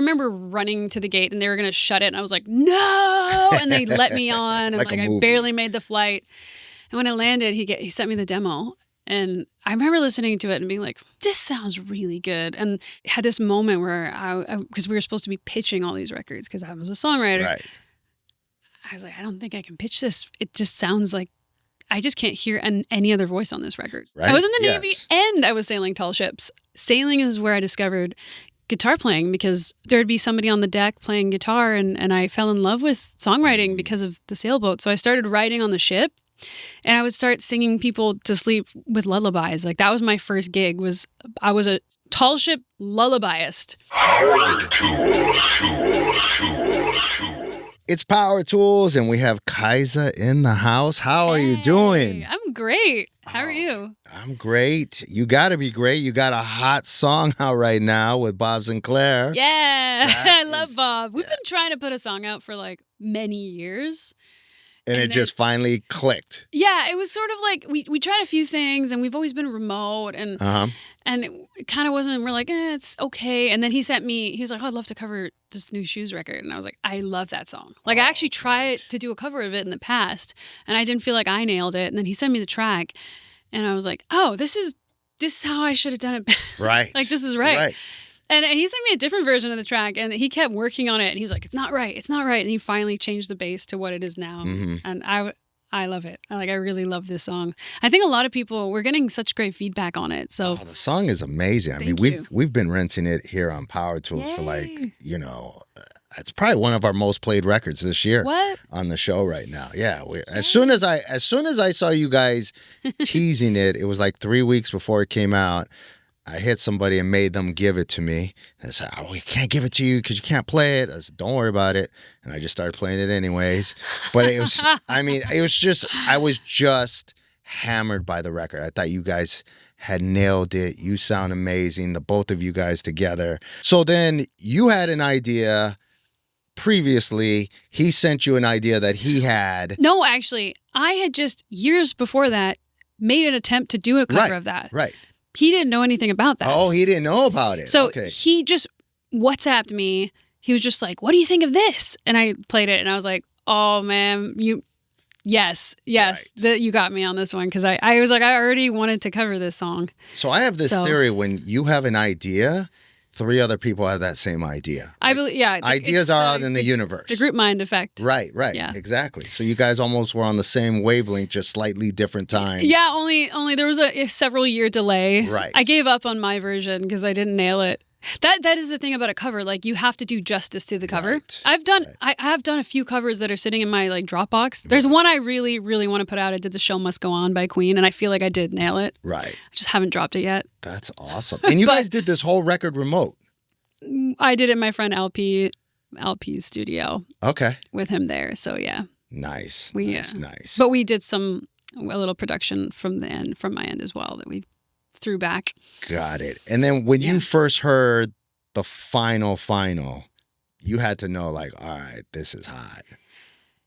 remember running to the gate and they were going to shut it. And I was like, no. And they let me on. And like I barely made the flight. And when I landed, he sent me the demo. And I remember listening to it and being like, this sounds really good. And had this moment where because we were supposed to be pitching all these records because I was a songwriter. Right. I was like, I don't think I can pitch this. It just sounds like I just can't hear any other voice on this record. Right? I was in the Navy and I was sailing tall ships. Sailing is where I discovered guitar playing because there'd be somebody on the deck playing guitar and I fell in love with songwriting because of the sailboat. So I started writing on the ship and I would start singing people to sleep with lullabies. Like that was my first gig. I was a tall ship lullabyist. It's Powertools, and we have Kiesza in the house. How are you doing? I'm great. How are you? I'm great. You got to be great. You got a hot song out right now with Bob Sinclar. Yeah, I love Bob. We've been trying to put a song out for like many years. And it just finally clicked. Yeah, it was sort of like we tried a few things and we've always been remote and it kind of wasn't, we're like, it's okay. And then he was like, oh, I'd love to cover this new Shoes record. And I was like, I love that song. Like I actually tried to do a cover of it in the past and I didn't feel like I nailed it. And then he sent me the track and I was like, oh, this is how I should have done it. Right. Like this is right. And he sent me a different version of the track, and he kept working on it. And he was like, "It's not right. It's not right." And he finally changed the bass to what it is now. Mm-hmm. And I love it. I really love this song. I think a lot of people we're getting such great feedback on it. So the song is amazing. I mean, we've been renting it here on Powertools for like it's probably one of our most played records this year. What? On the show right now? Yeah. As soon as I saw you guys teasing it, it was like 3 weeks before it came out. I hit somebody and made them give it to me. And I said, we can't give it to you because you can't play it. I said, don't worry about it. And I just started playing it anyways. But it was, I was just hammered by the record. I thought you guys had nailed it. You sound amazing, the both of you guys together. So then you had an idea previously. He sent you an idea that he had. No, actually, I had just years before that made an attempt to do a cover of that. Right. He didn't know anything about that. Oh, he didn't know about it. So he just WhatsApped me. He was just like, what do you think of this? And I played it and I was like, oh man, yes, right. You got me on this one. Because I was like, I already wanted to cover this song. So I have this theory, when you have an idea, 3 other people have that same idea. I believe, ideas are out in the universe. The group mind effect. Right. Yeah. Exactly. So you guys almost were on the same wavelength, just slightly different times. Yeah, only there was a several year delay. Right. I gave up on my version because I didn't nail it. That is the thing about a cover. Like you have to do justice to the cover. Right. I have done a few covers that are sitting in my like Dropbox. There's one I really, really want to put out. I did The Show Must Go On by Queen, and I feel like I did nail it. Right. I just haven't dropped it yet. That's awesome. And you guys did this whole record remote. I did it in my friend LP's studio. Okay. With him there. So yeah. Nice. Nice. But we did a little production from my end as well that we threw back. Got it. And then when you first heard the final, you had to know like, all right, this is hot.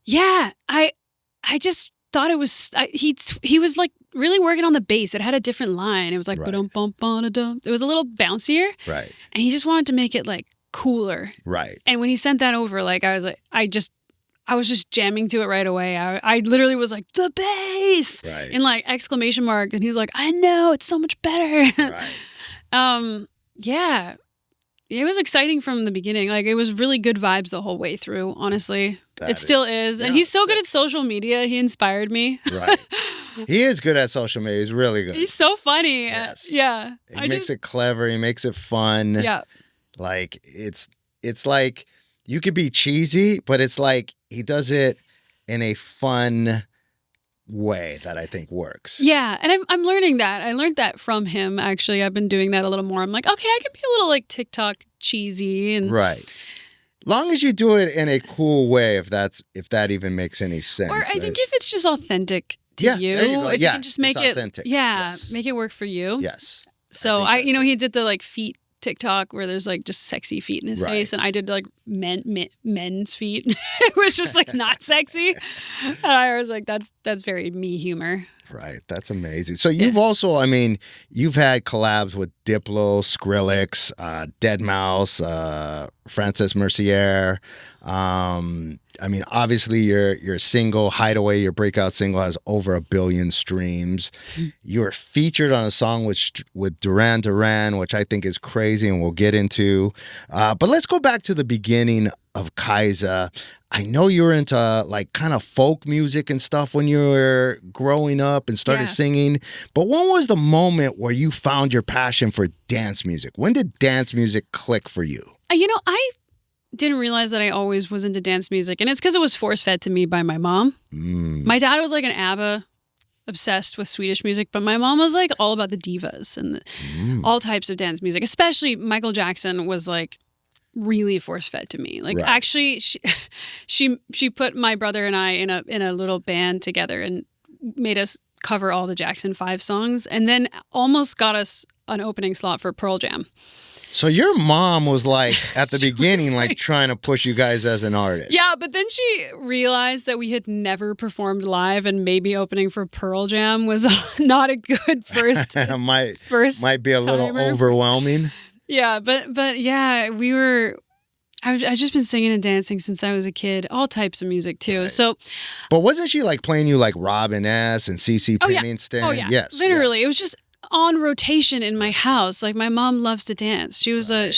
Yeah. I just thought it was, he was like really working on the bass. It had a different line. It was like, ba-dum-bum-ba-da-dum. It was a little bouncier. Right. And he just wanted to make it like cooler. Right. And when he sent that over, like I was just jamming to it right away. I literally was like, the bass! Right. In like exclamation mark. And he was like, I know, it's so much better. Right. Yeah. It was exciting from the beginning. Like it was really good vibes the whole way through, honestly. It still is. And he's so good at social media. He inspired me. Right. He is good at social media. He's really good. He's so funny. Yes. Yeah. He makes it clever. He makes it fun. Yeah. Like it's like you could be cheesy, but it's like he does it in a fun way that I think works. Yeah, and I'm learning that. I learned that from him, actually. I've been doing that a little more. I'm like, okay, I can be a little like TikTok cheesy. And right. Long as you do it in a cool way, if that even makes any sense. Or I think if it's just authentic to you. There you go. If you can just make it authentic. Make it work for you. Yes. So he did the like feet TikTok where there's like just sexy feet in his face, and I did like men's feet. It was just like not sexy, and I was like, that's very me humor. Right. That's amazing. So you've also, I mean, you've had collabs with Diplo, Skrillex, Deadmau5, Francis Mercier. I mean, obviously your single, Hideaway, your breakout single has over 1 billion streams. You were featured on a song with Duran Duran, which I think is crazy and we'll get into. But let's go back to the beginning of Kiesza. I know you were into like kind of folk music and stuff when you were growing up and started singing. But when was the moment where you found your passion for dance music? When did dance music click for you? You know, I didn't realize that I always was into dance music. And it's because it was force-fed to me by my mom. My dad was like an ABBA, obsessed with Swedish music, but my mom was like all about the divas and all types of dance music. Especially Michael Jackson was like really force-fed to me. Like actually, she put my brother and I in a little band together and made us cover all the Jackson 5 songs, and then almost got us an opening slot for Pearl Jam. So your mom was like, at the beginning, like trying to push you guys as an artist. Yeah, but then she realized that we had never performed live and maybe opening for Pearl Jam was not a good first might be a little overwhelming. Yeah, but yeah, I've just been singing and dancing since I was a kid, all types of music too. Right. So, but wasn't she like playing you like Robin S. and CeCe Pennington? Oh yeah, yes, literally. Yeah. It was just on rotation in my house. Like my mom loves to dance. She was a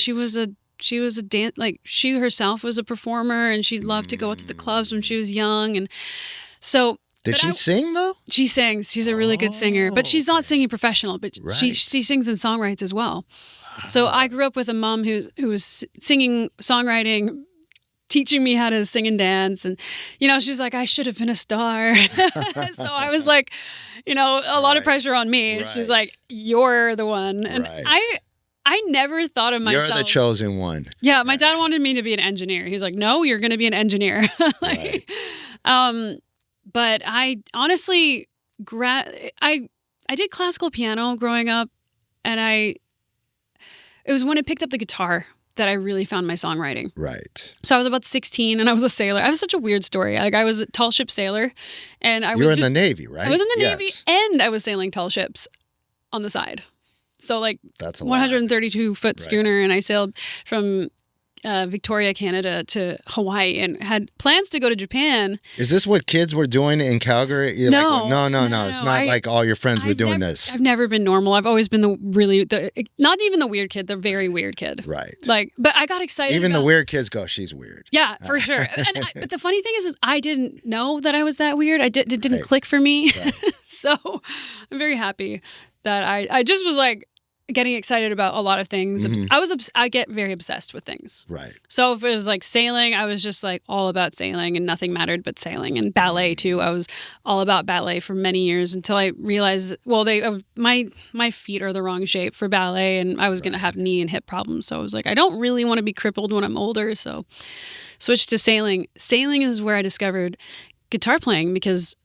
dance, like she herself was a performer and she loved to go out to the clubs when she was young. And so did she sing though? She sings. She's a really good singer, but she's not singing professional, but she sings and songwrites as well. So I grew up with a mom who was singing, songwriting, teaching me how to sing and dance. And, you know, she's like, I should have been a star. So I was like, you know, a lot of pressure on me. Right. She's like, you're the one. And I never thought of myself. You're the chosen one. Yeah. My dad wanted me to be an engineer. He was like, no, you're going to be an engineer. But I honestly, I did classical piano growing up, and it was when I picked up the guitar that I really found my songwriting. Right. So I was about 16 and I was a sailor. I was such a weird story. Like I was a tall ship sailor, and you were in the Navy, right? I was in the Navy, and I was sailing tall ships on the side. So like that's a 132-foot schooner, and I sailed from Victoria, Canada to Hawaii, and had plans to go to Japan. Is this what kids were doing in Calgary? No. It's not like all your friends were doing this. I've never been normal. I've always been not even the weird kid, the very weird kid. Right. Like, but I got excited. Even the weird kids go, she's weird. Yeah, for sure. But the funny thing is I didn't know that I was that weird. It didn't click for me. Right. So I'm very happy that I just was like, getting excited about a lot of things. I get very obsessed with things. Right. So if it was like sailing, I was just like all about sailing and nothing mattered but sailing. And ballet too. I was all about ballet for many years until I realized, my feet are the wrong shape for ballet, and I was going to have knee and hip problems. So I was like, I don't really want to be crippled when I'm older. So switched to sailing. Sailing is where I discovered guitar playing, because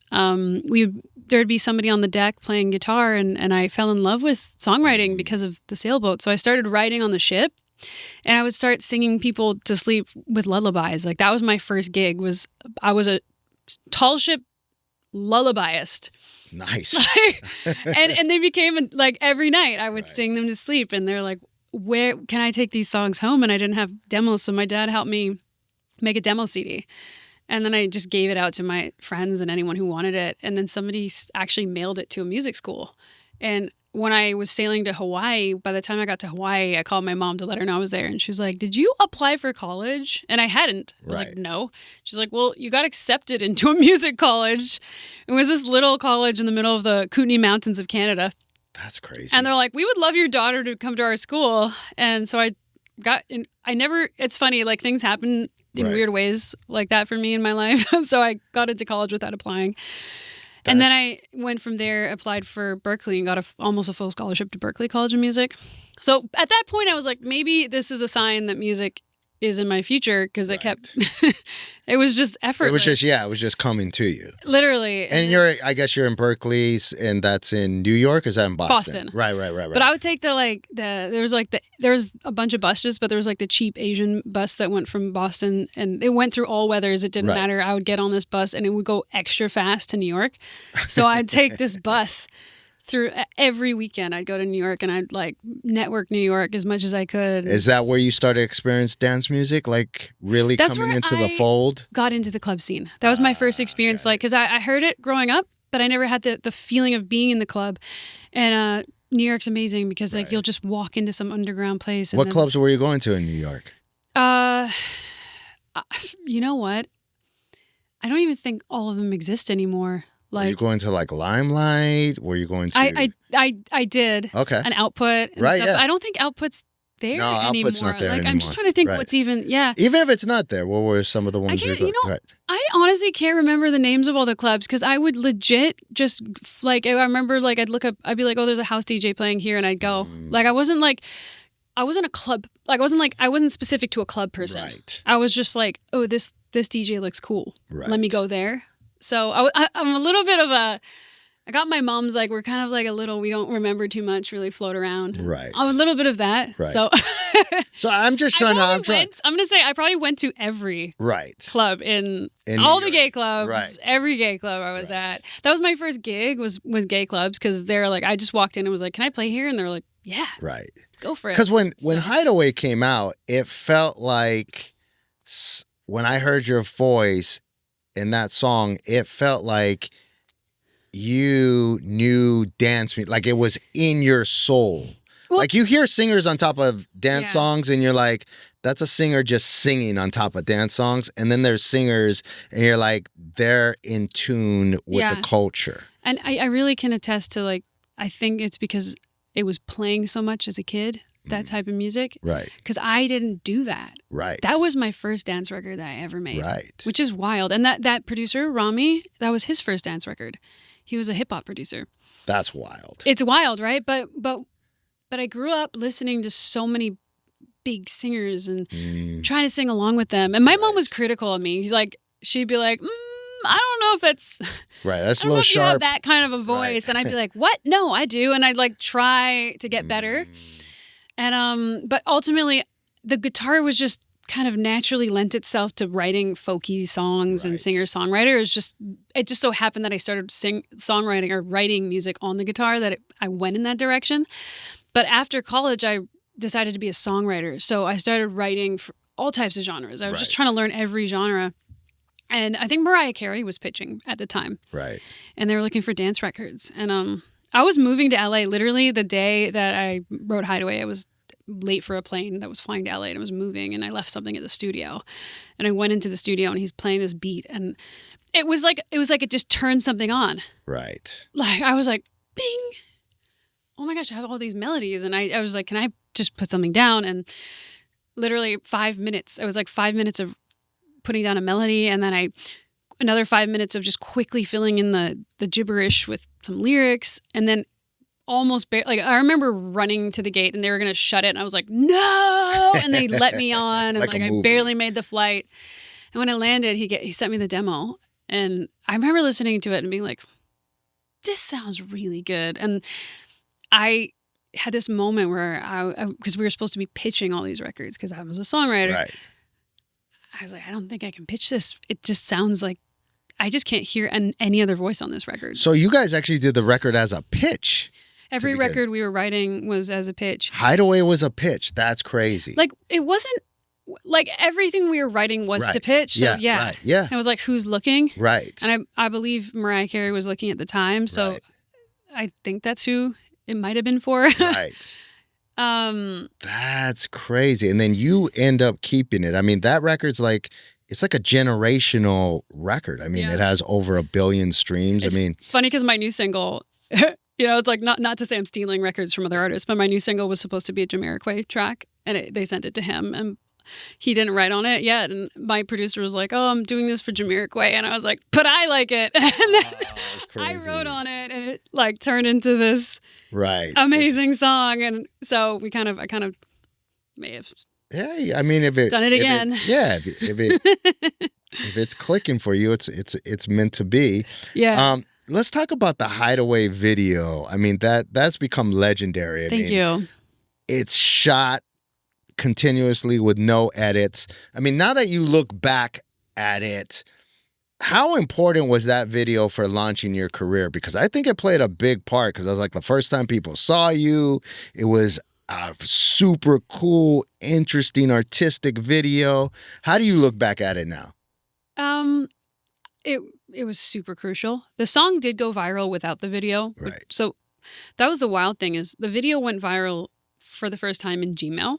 there'd be somebody on the deck playing guitar, and I fell in love with songwriting because of the sailboat. So I started writing on the ship, and I would start singing people to sleep with lullabies. Like that was my first gig. I was a tall ship lullabyist. Nice. and they became like every night I would sing them to sleep, and they're like, where can I take these songs home? And I didn't have demos, so my dad helped me make a demo CD. And then I just gave it out to my friends and anyone who wanted it. And then somebody actually mailed it to a music school. And when I was sailing to Hawaii, by the time I got to Hawaii, I called my mom to let her know I was there. And she was like, did you apply for college? And I hadn't. I was like, no. She's like, well, you got accepted into a music college. It was this little college in the middle of the Kootenay Mountains of Canada. That's crazy. And they're like, we would love your daughter to come to our school. And so it's funny, like things happen in weird ways like that for me in my life. So I got into college without applying. And then I went from there, applied for Berklee, and got almost a full scholarship to Berklee College of Music. So at that point I was like, maybe this is a sign that music is in my future, because it It was just effortless. It was just coming to you. Literally. And I guess you're in Berkeley, and that's in New York. Is that in Boston? Right. But I would take there was a bunch of buses, but there was like the cheap Asian bus that went from Boston, and it went through all weathers. It didn't matter. I would get on this bus and it would go extra fast to New York. So I'd take this bus through every weekend. I'd go to New York and I'd like network New York as much as I could. Is that where you started to experience dance music? Like really coming into the fold? Got into the club scene. That was my first experience. Like, cause I heard it growing up, but I never had the feeling of being in the club. And New York's amazing because like you'll just walk into some underground place. And what clubs were you going to in New York? You know what? I don't even think all of them exist anymore. Like, were you going to like Limelight? Were you going to? I did. Okay. An Output. And stuff. Yeah. I don't think Output's there anymore. Output's not there anymore. I'm just trying to think what's even. Yeah. Even if it's not there, what were some of the ones you're going? I honestly can't remember the names of all the clubs because I would legit just like I remember like I'd look up. I'd be like, oh, there's a house DJ playing here, and I'd go. Like I wasn't a club. Like I wasn't specific to a club person. Right. I was just like, oh, this DJ looks cool. Right. Let me go there. So I'm a little bit of I got my mom's like, we're kind of like we don't remember too much, really float around. Right. I'm a little bit of that. Right. So I'm just trying I'm going to say I probably went to every club in all the gay clubs. Right. Every gay club I was at. That was my first gig was gay clubs because they're like, I just walked in and was like, can I play here? And they're like, yeah. Right. Go for it. Because when Hideaway came out, it felt like when I heard your voice in that song, it felt like you knew dance music, like it was in your soul. Well, like you hear singers on top of dance songs and you're like, that's a singer just singing on top of dance songs. And then there's singers and you're like, they're in tune with the culture. And I really can attest to like, I think it's because it was playing so much as a kid. That type of music. Right. Because I didn't do that. Right. That was my first dance record that I ever made. Right. Which is wild. And that producer, Rami, that was his first dance record. He was a hip hop producer. That's wild. It's wild, right? But I grew up listening to so many big singers and trying to sing along with them. And my mom was critical of me. She'd be like, I don't know if that's right. That's a little sharp. You have that kind of a voice. Right. And I'd be like, what? No, I do. And I'd like try to get better. And but ultimately, the guitar was just kind of naturally lent itself to writing folky songs and singer-songwriter. It just so happened that I started songwriting or writing music on the guitar that I went in that direction. But after college, I decided to be a songwriter. So I started writing for all types of genres. I was just trying to learn every genre. And I think Mariah Carey was pitching at the time. Right. And they were looking for dance records. And I was moving to LA literally the day that I wrote Hideaway. I was late for a plane that was flying to LA and I was moving and I left something at the studio. And I went into the studio and he's playing this beat and it was like it just turned something on. Right. Like I was like, bing. Oh my gosh, I have all these melodies. And I was like, can I just put something down? And literally 5 minutes. It was like 5 minutes of putting down a melody and then another 5 minutes of just quickly filling in the gibberish with some lyrics. And then I remember running to the gate and they were going to shut it. And I was like, no. And they let me on. And I barely made the flight. And when I landed, he sent me the demo. And I remember listening to it and being like, this sounds really good. And I had this moment where because we were supposed to be pitching all these records because I was a songwriter. Right. I was like, I don't think I can pitch this. It just sounds like I just can't hear any other voice on this record. So you guys actually did the record as a pitch. Every record we were writing was as a pitch. Hideaway was a pitch. That's crazy. Like it wasn't like everything we were writing was to pitch. So yeah. It was like who's looking. Right. And I believe Mariah Carey was looking at the time. So I think that's who it might have been for. Right. That's crazy. And then you end up keeping it. I mean, that record's like, it's like a generational record. I mean, it has over 1 billion streams. It's funny because my new single, it's like not to say I'm stealing records from other artists, but my new single was supposed to be a Jamiroquai track and they sent it to him and he didn't write on it yet. And my producer was like, oh, I'm doing this for Jamiroquai. And I was like, but I like it. And then I wrote on it and it like turned into this amazing song. And so I kind of may have I mean, if it done it again. If it If it's clicking for you, it's meant to be. Yeah. Let's talk about the Hideaway video. I mean, that's become legendary. Thank you. It's shot continuously with no edits. I mean, now that you look back at it, how important was that video for launching your career? Because I think it played a big part, because I was like, the first time people saw you, it was a super cool, interesting, artistic video. How do you look back at it now? It was super crucial. The song did go viral without the video. Right. So that was the wild thing, is the video went viral for the first time in Gmail.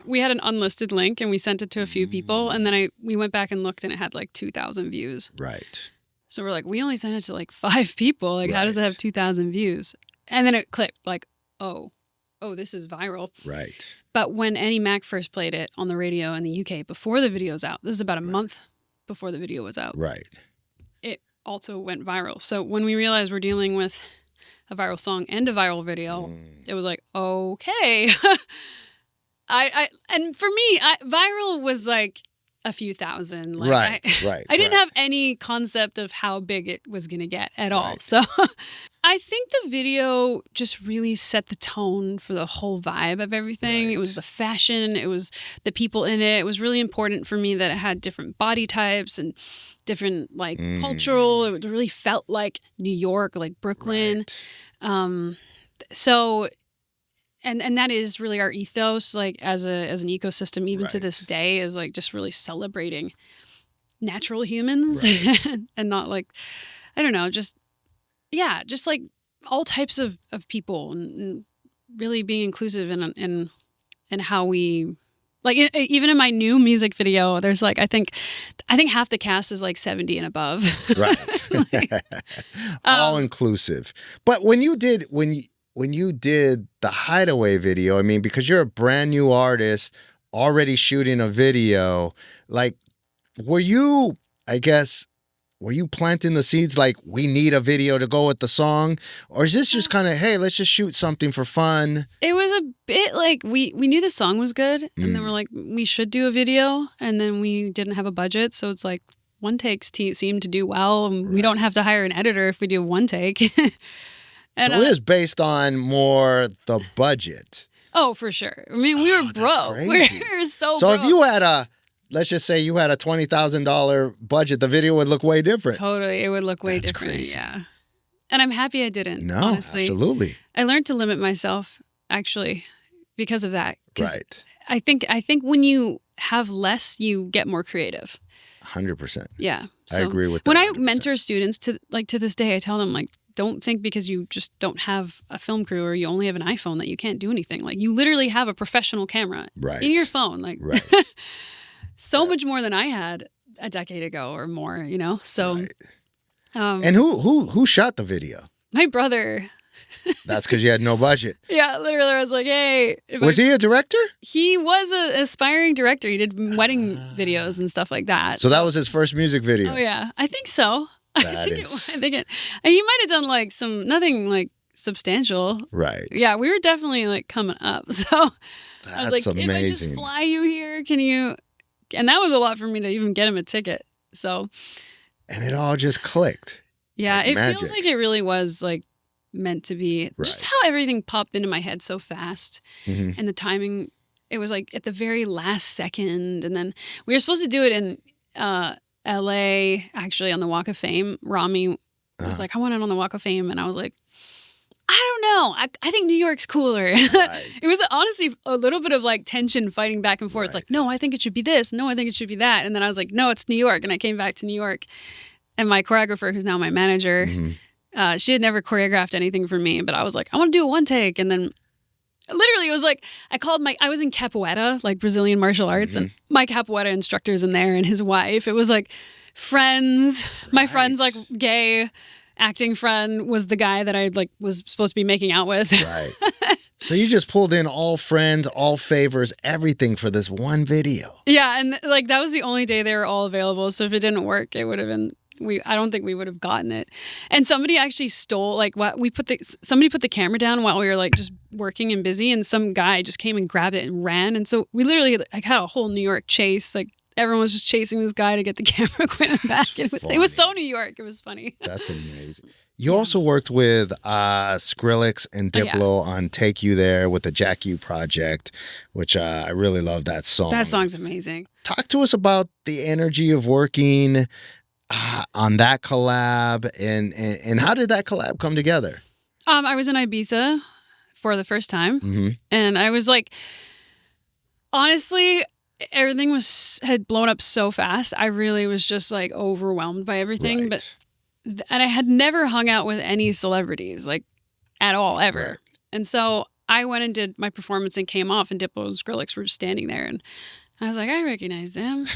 We had an unlisted link and we sent it to a few people, and then we went back and looked and it had like 2,000 views. Right. So we're like, we only sent it to like 5 people. Like, how does it have 2,000 views? And then it clicked like, oh, this is viral. Right. But when Annie Mac first played it on the radio in the UK before the video's out, this is about a month before the video was out. Right. It also went viral. So when we realized we're dealing with a viral song and a viral video, it was like, okay. And for me, viral was like a few thousand. Like, right. I didn't have any concept of how big it was going to get at all. So I think the video just really set the tone for the whole vibe of everything. Right. It was the fashion. It was the people in it. It was really important for me that it had different body types and different like cultural. It really felt like New York, like Brooklyn. Right. So... And that is really our ethos, like as an ecosystem, even to this day, is like just really celebrating natural humans and not like, I don't know, just like all types of people, and really being inclusive in how we, like, even in my new music video, there's like, I think half the cast is like 70 and above. Right. Like, all inclusive. But when you did the Hideaway video, I mean, because you're a brand new artist already shooting a video, like, were you planting the seeds like, we need a video to go with the song? Or is this just kind of, hey, let's just shoot something for fun? It was a bit like we knew the song was good, and then we're like, we should do a video, and then we didn't have a budget, so it's like one takes seemed to do well, and we don't have to hire an editor if we do one take. And, so it was based on more the budget. Oh, for sure. I mean, we were broke. We were so broke. So if you had let's just say you had a $20,000 budget, the video would look way different. Totally. It would look way different. Crazy. Yeah. And I'm happy I didn't. No, honestly. Absolutely. I learned to limit myself, actually, because of that. Right. I think when you have less, you get more creative. 100%. Yeah. So I agree with that. When 100%. I mentor students to this day, I tell them, like, don't think because you just don't have a film crew or you only have an iPhone that you can't do anything. Like, you literally have a professional camera in your phone. Like, so much more than I had a decade ago or more, you know? So, and who shot the video? My brother. That's because you had no budget. Yeah, literally. I was like, hey. Was he a director? He was an aspiring director. He did wedding videos and stuff like that. So that was his first music video? Oh, yeah. I think so. He might have done like nothing like substantial. Right. Yeah, we were definitely like coming up. So I was like, amazing. If I just fly you here, can you? And that was a lot for me to even get him a ticket. So. And it all just clicked. Yeah, like it magic. feels like it really was like meant to be. Just how everything popped into my head so fast, and the timing. It was like at the very last second, and then we were supposed to do it in LA, actually, on the Walk of Fame. Rami was like, I want it on the Walk of Fame. And I was like, I don't know. I think New York's cooler. Right. It was honestly a little bit of like tension fighting back and forth. Right. Like, no, I think it should be this. No, I think it should be that. And then I was like, no, it's New York. And I came back to New York. And my choreographer, who's now my manager, she had never choreographed anything for me. But I was like, I want to do a one take. And then literally, it was like, I was in capoeira, like Brazilian martial arts, and my capoeira instructor's in there and his wife. It was like friends. My friend's like gay acting friend was the guy that I like was supposed to be making out with. Right. So you just pulled in all friends, all favors, everything for this one video. Yeah, and like that was the only day they were all available. So if it didn't work, it would have been. I don't think we would have gotten it. And somebody actually stole, like, somebody put the camera down while we were like just working and busy, and some guy just came and grabbed it and ran. And so we literally like had a whole New York chase. Like everyone was just chasing this guy to get the camera equipment back. It was so New York. It was funny. That's amazing. You also worked with Skrillex and Diplo on Take You There with the Jack U project, which I really love that song. That song's amazing. Talk to us about the energy of working on that collab and how did that collab come together? I was in Ibiza for the first time, and I was like, honestly, everything had blown up so fast. I really was just like overwhelmed by everything, and I had never hung out with any celebrities like at all ever. Right. And so I went and did my performance and came off, and Diplo and Skrillex were just standing there, and I was like, I recognize them.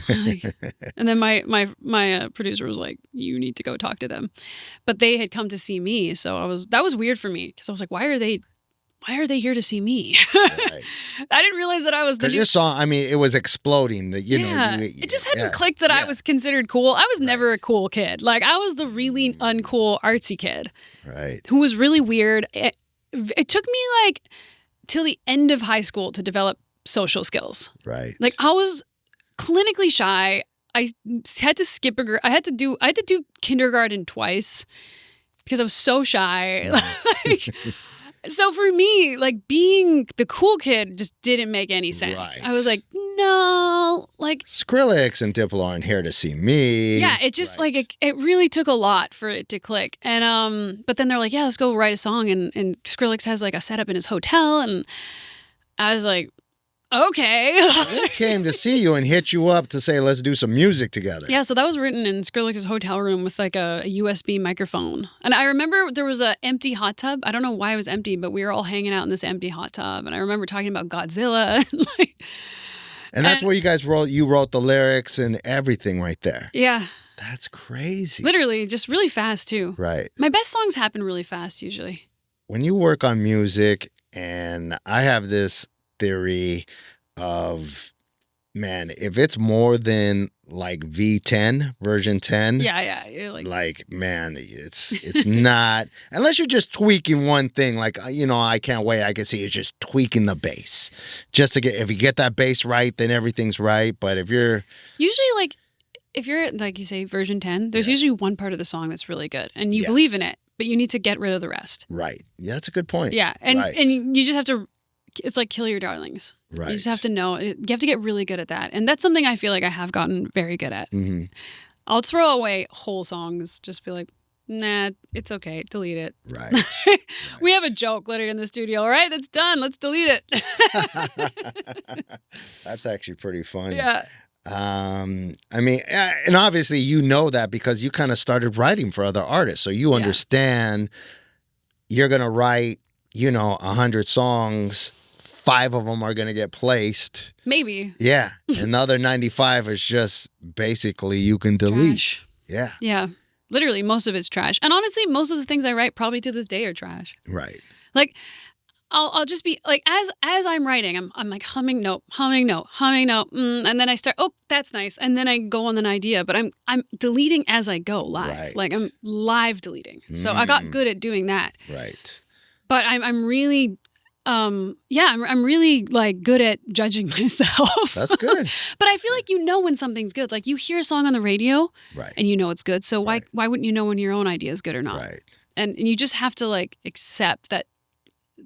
And then my producer was like, you need to go talk to them. But they had come to see me, so that was weird for me because I was like, why are they here to see me? Right. I didn't realize that I was the new... your song, I mean, it was exploding. That it just hadn't clicked that I was considered cool. I was never a cool kid. Like, I was the really uncool, artsy kid. Right. Who was really weird. It took me, like, till the end of high school to develop social skills. Right. Like, I was clinically shy. I had to skip I had to do kindergarten twice because I was so shy. So for me, like, being the cool kid just didn't make any sense. Right. I was like, no, like... Skrillex and Diplo aren't here to see me. Yeah, it just, like, it really took a lot for it to click. And, but then they're like, yeah, let's go write a song. And Skrillex has, like, a setup in his hotel. And I was like, okay. They came to see you and hit you up to say, let's do some music together. Yeah, so that was written in Skrillex's hotel room with like a USB microphone. And I remember there was an empty hot tub. I don't know why it was empty, but we were all hanging out in this empty hot tub. And I remember talking about Godzilla. And that's where you guys wrote the lyrics and everything right there. Yeah. That's crazy. Literally, just really fast too. Right. My best songs happen really fast usually. When you work on music, and I have this theory of, man, if it's more than like V10 version 10, you're like man, it's not, unless you're just tweaking one thing, like, I can't wait, I can see you just tweaking the bass just to if you get that bass right, then everything's right. But if you're usually if you're like you say version 10, there's usually one part of the song that's really good and you believe in it, but you need to get rid of the rest. Right. Yeah, that's a good point. Yeah, and you just have to. It's like kill your darlings. Right. You just have to know. You have to get really good at that. And that's something I feel like I have gotten very good at. Mm-hmm. I'll throw away whole songs. Just be like, nah, it's okay. Delete it. Right. We have a joke later in the studio. All right, it's done. Let's delete it. That's actually pretty funny. Yeah. I mean, and obviously you know that because you kind of started writing for other artists. So you understand you're going to write, 100 songs. 5 of them are going to get placed. Maybe. Yeah. And the other 95 is just basically you can delete. Trash. Yeah. Yeah. Literally, most of it's trash. And honestly, most of the things I write probably to this day are trash. Right. Like, I'll just be like, as I'm writing, I'm like humming note, and then I start, oh, that's nice, and then I go on an idea, but I'm deleting as I go live. Right. Like I'm live deleting. So I got good at doing that. Right. But I'm really. I'm really like good at judging myself. That's good. But I feel like when something's good. Like you hear a song on the radio, right, and it's good. So why wouldn't you know when your own idea is good or not? Right. And you just have to like accept that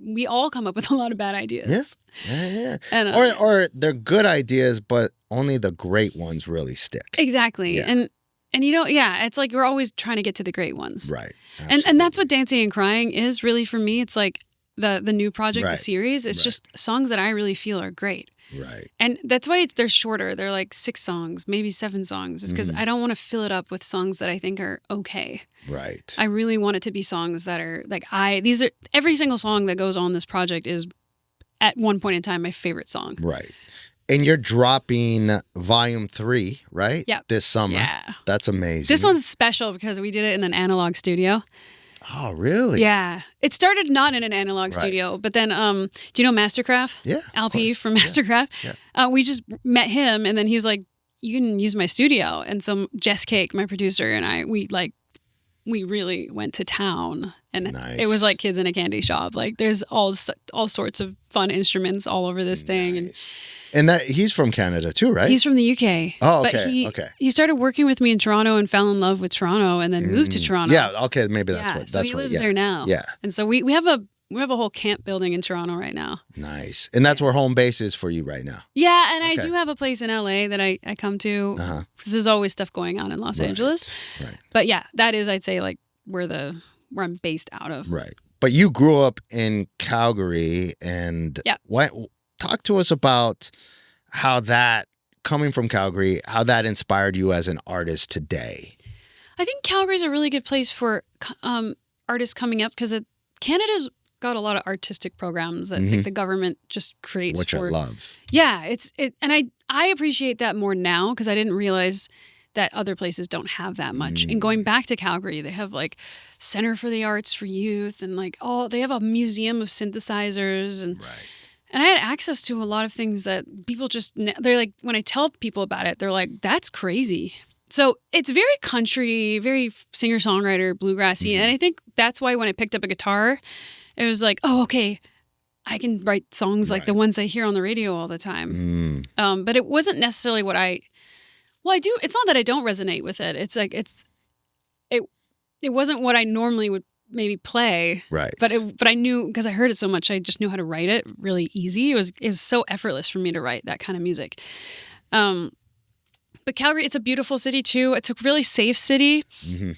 we all come up with a lot of bad ideas. Yeah. And, or they're good ideas, but only the great ones really stick. Exactly. Yeah. And it's like we're always trying to get to the great ones. Right. And that's what Dancing and Crying is really for me. It's like the new project, the series. It's just songs that I really feel are great. Right. And that's why they're shorter. They're like 6 songs, maybe 7 songs. It's because I don't want to fill it up with songs that I think are okay. Right. I really want it to be songs that are like every single song that goes on this project is at one point in time my favorite song. Right. And you're dropping volume 3, right? Yeah. This summer. Yeah. That's amazing. This one's special because we did it in an analog studio. Oh, really? Yeah. It started not in an analog studio, but then, do you know Mastercraft? Yeah. LP from Mastercraft? Yeah. We just met him, and then he was like, you can use my studio. And so Jess Cake, my producer, and I, we really went to town. And it was like kids in a candy shop. Like there's all sorts of fun instruments all over this thing. And And that he's from Canada too, right? He's from the UK. Oh, okay. But he started working with me in Toronto and fell in love with Toronto and then moved to Toronto. Yeah, okay, maybe that's what. So he lives there now. Yeah. And so we have a whole camp building in Toronto right now. Nice. And that's where home base is for you right now. Yeah, and I do have a place in LA that I come to. There's always stuff going on in Los Angeles. Right. But yeah, that is, I'd say, like where I'm based out of. Right. But you grew up in Calgary, and talk to us about how that, coming from Calgary, how that inspired you as an artist today. I think Calgary is a really good place for artists coming up because Canada's got a lot of artistic programs that the government just creates. Which I love. Yeah, and I appreciate that more now because I didn't realize that other places don't have that much. And going back to Calgary, they have like Center for the Arts for Youth and like they have a museum of synthesizers and I had access to a lot of things that people they're like, when I tell people about it, they're like, that's crazy. So it's very country, very singer-songwriter, bluegrassy. And I think that's why when I picked up a guitar, it was like, oh, okay, I can write songs like the ones I hear on the radio all the time. But it wasn't necessarily what I do. It's not that I don't resonate with it. It's like, it wasn't what I normally would maybe play. Right. But I knew, because I heard it so much, I just knew how to write it really easy. It was so effortless for me to write that kind of music. But Calgary, it's a beautiful city too. It's a really safe city.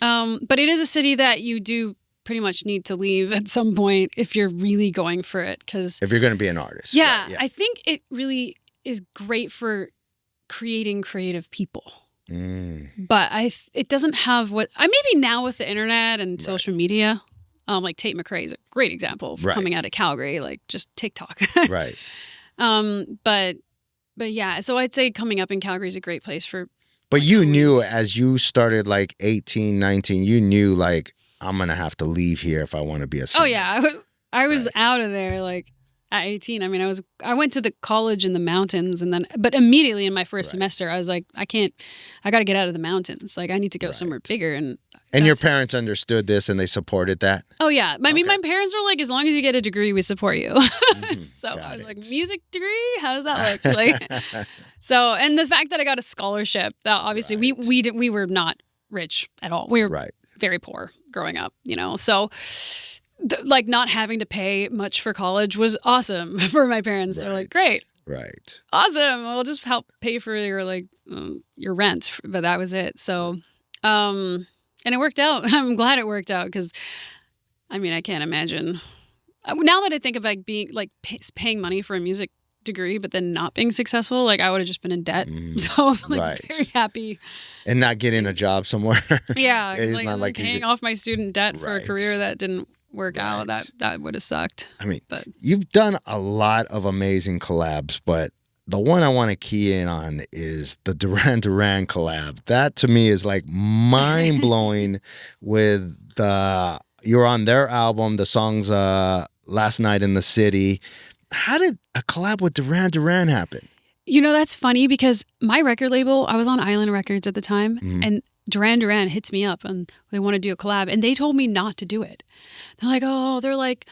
But it is a city that you do pretty much need to leave at some point if you're really going for it. Because if you're going to be an artist. Yeah, I think it really is great for creating creative people. But it doesn't have maybe now with the internet and social media, like Tate McRae's a great example of coming out of Calgary, like just TikTok. Right. But yeah, so I'd say coming up in Calgary is a great place for. But you knew as you started like 18, 19, you knew like, I'm going to have to leave here if I want to be a singer. Oh yeah. I was out of there like at 18. I mean, I went to the college in the mountains but immediately in my first semester, I was like, I got to get out of the mountains. Like I need to go somewhere bigger. And your parents understood this and they supported that? Oh yeah. I mean, my parents were like, as long as you get a degree, we support you. So I was like, music degree? How does that look? Like, so, and the fact that I got a scholarship, that obviously we were not rich at all. We were very poor growing up, so like not having to pay much for college was awesome for my parents. They're like, great. Right. Awesome. We'll just help pay for your rent. But that was it. So, and it worked out. I'm glad it worked out because, I mean, I can't imagine. Now that I think of like being like paying money for a music degree, but then not being successful, like I would have just been in debt. So I'm like very happy. And not getting a job somewhere. Yeah. It's like paying off my student debt for a career that didn't work out. That would have sucked. I mean, you've done a lot of amazing collabs, but the one I want to key in on is the Duran Duran collab. That to me is like mind blowing. With you're on their album, the songs Last Night in the City. How did a collab with Duran Duran happen? That's funny because my record label, I was on Island Records at the time, and Duran Duran hits me up and they want to do a collab, and they told me not to do it. They're like,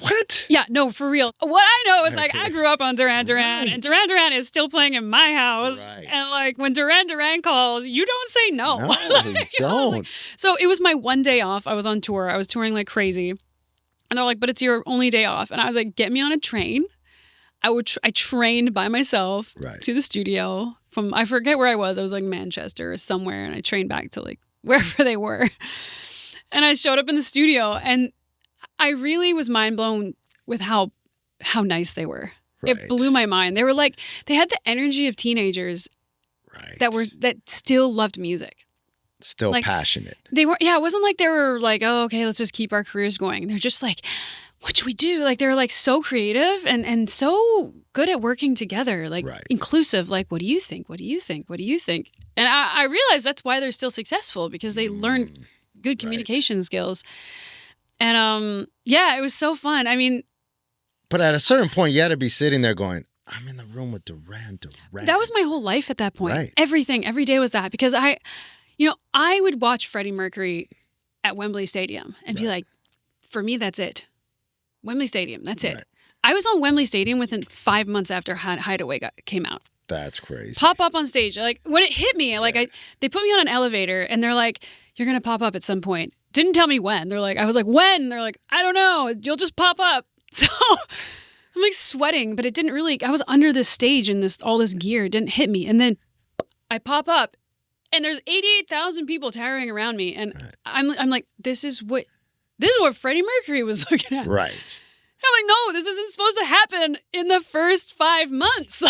what? Yeah, no, for real. What I know is like I grew up on Duran Duran, and Duran Duran is still playing in my house. Right. And like when Duran Duran calls, you don't say no. No, you don't. So it was my one day off. I was on tour. I was touring like crazy. And they're like, but it's your only day off. And I was like, get me on a train. I trained by myself to the studio from, I forget where I was like Manchester or somewhere. And I trained back to like wherever they were. And I showed up in the studio and I really was mind blown with how nice they were. Right. It blew my mind. They were like, they had the energy of teenagers that still loved music. Still like, passionate. They were, it wasn't like they were like, oh, okay, let's just keep our careers going. They're just like, what should we do? Like they were like so creative and so good at working together, like inclusive. Like, what do you think? What do you think? What do you think? And I realized that's why they're still successful because they learned good communication skills. And it was so fun. I mean, but at a certain point, you had to be sitting there going, I'm in the room with Duran Duran. That was my whole life at that point. Right. Everything, every day was that because I would watch Freddie Mercury at Wembley Stadium and be like, for me, that's it. Wembley Stadium, that's it. I was on Wembley Stadium within 5 months after Hideaway came out. That's crazy. Pop up on stage. Like, when it hit me, they put me on an elevator, and they're like, you're going to pop up at some point. Didn't tell me when. I was like, when? They're like, I don't know. You'll just pop up. So I'm like sweating, but it didn't really, I was under this stage and all this gear. It didn't hit me. And then I pop up, and there's 88,000 people towering around me. And I'm like, this is what Freddie Mercury was looking at. Right. And I'm like, no, this isn't supposed to happen in the first 5 months.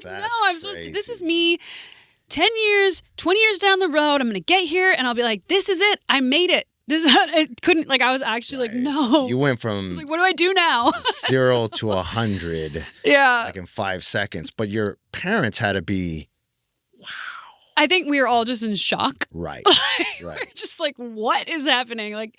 I'm supposed to, this is me 10 years, 20 years down the road. I'm going to get here, and I'll be like, this is it. I made it. This is not, it couldn't, I was actually like, no. You went from what do I do now? 0 to 100. Yeah. In 5 seconds. But your parents had to be, wow. I think we were all just in shock. Right. We're just like, what is happening?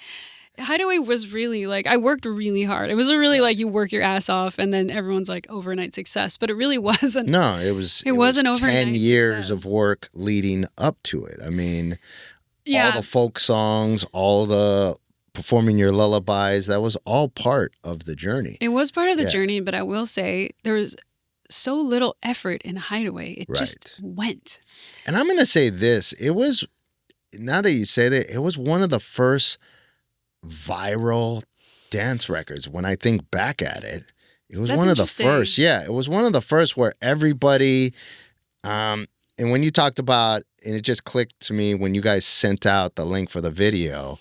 Hideaway was really I worked really hard. It was a really you work your ass off, and then everyone's like overnight success. But it really wasn't. No, it was wasn't overnight 10 years of work leading up to it. I mean, all the folk songs, all the performing your lullabies, that was all part of the journey. It was part of the journey, but I will say there was so little effort in Hideaway. It just went. And I'm going to say this. It was, now that you say that, it was one of the first viral dance records. When I think back at it, it was one of the first. Yeah, it was one of the first where everybody, and when you talked about, and it just clicked to me when you guys sent out the link for the video,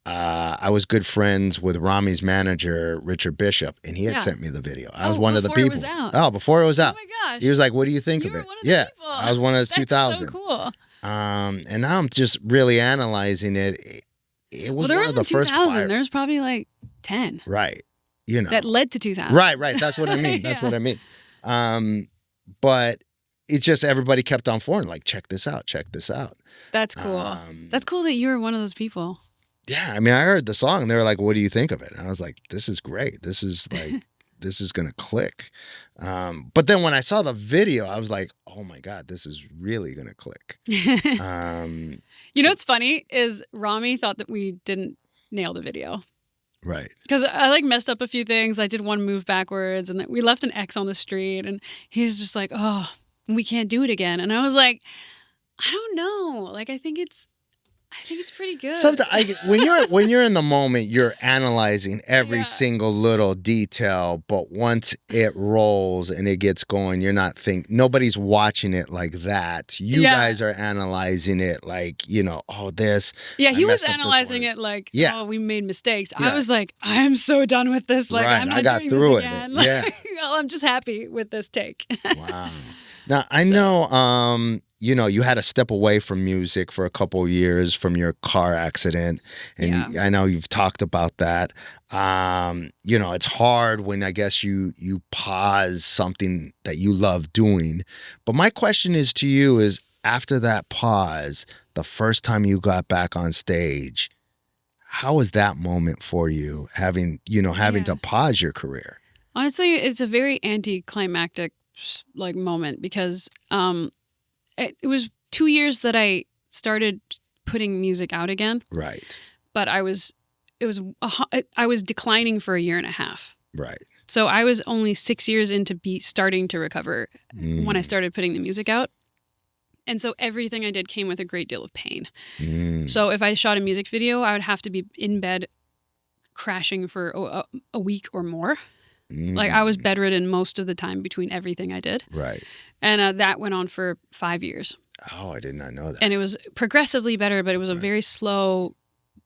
I was good friends with Rami's manager, Richard Bishop, and he had sent me the video. I was one of the people. Before it was out. Oh, before it was out. Oh my gosh. He was like, what do you think of it? One of the people. I was one of the 2000. That's so cool. And now I'm just really analyzing it. It was there one of the 2000. There's probably 10. Right. That led to 2000. Right. That's what I mean. That's what I mean. But it just, everybody kept on forwarding, check this out. That's cool. That's cool that you were one of those people. Yeah. I mean, I heard the song and they were like, what do you think of it? And I was like, this is great. This is this is going to click. But then when I saw the video, I was like, oh my God, this is really going to click. You know what's funny is Rami thought that we didn't nail the video. Right. Because I messed up a few things. I did one move backwards, and we left an X on the street, and he's just like, oh, we can't do it again. And I was like, I don't know. I think it's pretty good. Sometimes when you're in the moment, you're analyzing every single little detail. But once it rolls and it gets going, you're not nobody's watching it like that. You guys are analyzing it this. Yeah, he was analyzing it oh, we made mistakes. Yeah. I was like, I am so done with this. I'm not doing this again. Yeah. I'm just happy with this take. Wow. Now I know. You had to step away from music for a couple of years from your car accident. And I know you've talked about that. It's hard when I guess you pause something that you love doing. But my question is to you is, after that pause, the first time you got back on stage, how was that moment for you, having to pause your career? Honestly, it's a very anticlimactic moment because it was 2 years that I started putting music out again. Right. But I was declining for a year and a half. Right. So I was only 6 years into starting to recover when I started putting the music out. And so everything I did came with a great deal of pain. So if I shot a music video, I would have to be in bed crashing for a week or more. I was bedridden most of the time between everything I did. Right. And that went on for 5 years. Oh, I did not know that. And it was progressively better, but it was a very slow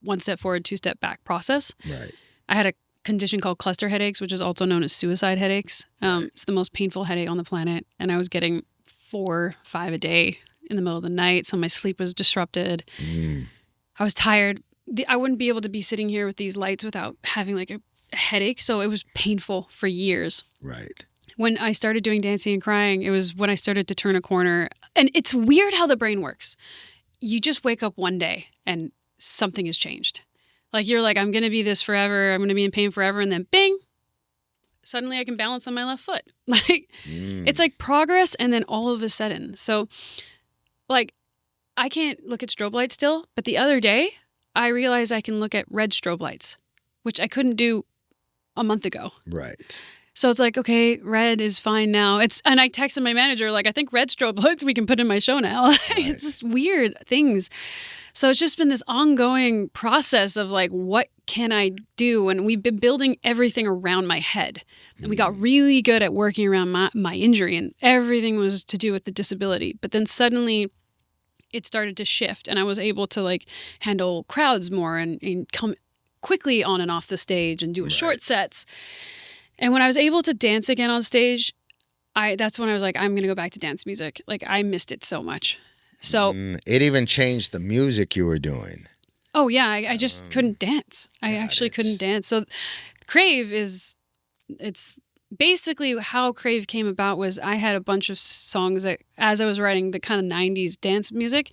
1 step forward, 2 step back process. Right. I had a condition called cluster headaches, which is also known as suicide headaches. It's the most painful headache on the planet. And I was getting 4, 5 a day in the middle of the night. So my sleep was disrupted. I was tired. I wouldn't be able to be sitting here with these lights without having a headache. So it was painful for years. Right. When I started doing dancing and crying, it was when I started to turn a corner. And it's weird how the brain works. You just wake up one day and something has changed. You're like, I'm going to be this forever. I'm going to be in pain forever. And then bing, suddenly I can balance on my left foot. It's like progress. And then all of a sudden. So I can't look at strobe lights still. But the other day I realized I can look at red strobe lights, which I couldn't do a month ago. Right. So it's like, okay, red is fine now. And I texted my manager, like, I think red strobe lights we can put in my show now. Right. It's just weird things. So it's just been this ongoing process of like, what can I do? And we've been building everything around my head. And we got really good at working around my injury, and everything was to do with the disability. But then suddenly it started to shift, and I was able to like handle crowds more and come quickly on and off the stage and do short sets. And when I was able to dance again on stage, that's when I was like, I'm going to go back to dance music. Like, I missed it so much. So it even changed the music you were doing. Oh yeah, I just couldn't dance. I actually couldn't dance. So Crave it's basically how Crave came about was I had a bunch of songs that, as I was writing the kind of 90s dance music,